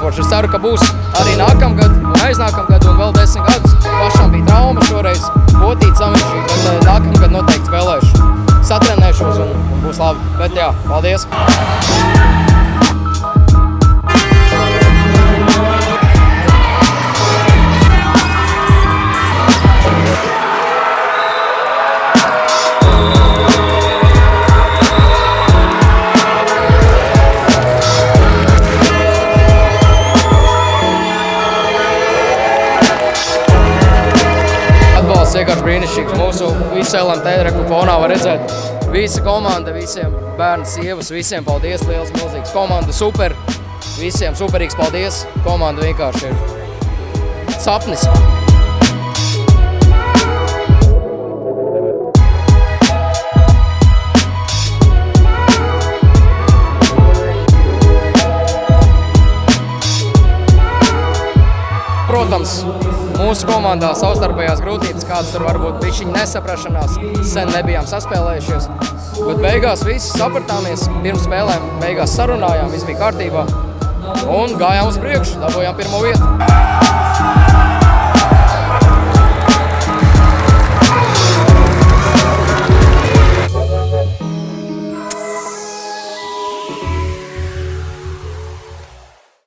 forši. Es ceru, ka būs arī nākamgad un aiznākamgad un vēl 10 gadus. Pašām bija trauma šoreiz, potīt samišķīgi, bet nākamgad noteikti spēlēšu. Satrenēšos un būs labi. Bet jā, paldies! Vienkārši brīnišķīgs. Mūsu visu LMT reku fonā var redzēt visa komanda, visiem bērni, sievas, visiem paldies, liels, milzīgs. Komanda super, visiem superīgs paldies. Komanda vienkārši ir sapnis. Protams, mūsu komandā savstarpējās grūtības, kādas tur varbūt bišķiņ nesaprašanās, sen nebijām saspēlējušies, bet beigās visi sapratāmies, pirms spēlēm beigās sarunājām, viss bija kārtībā un gājām uz priekšu, dabūjām pirmo vietu.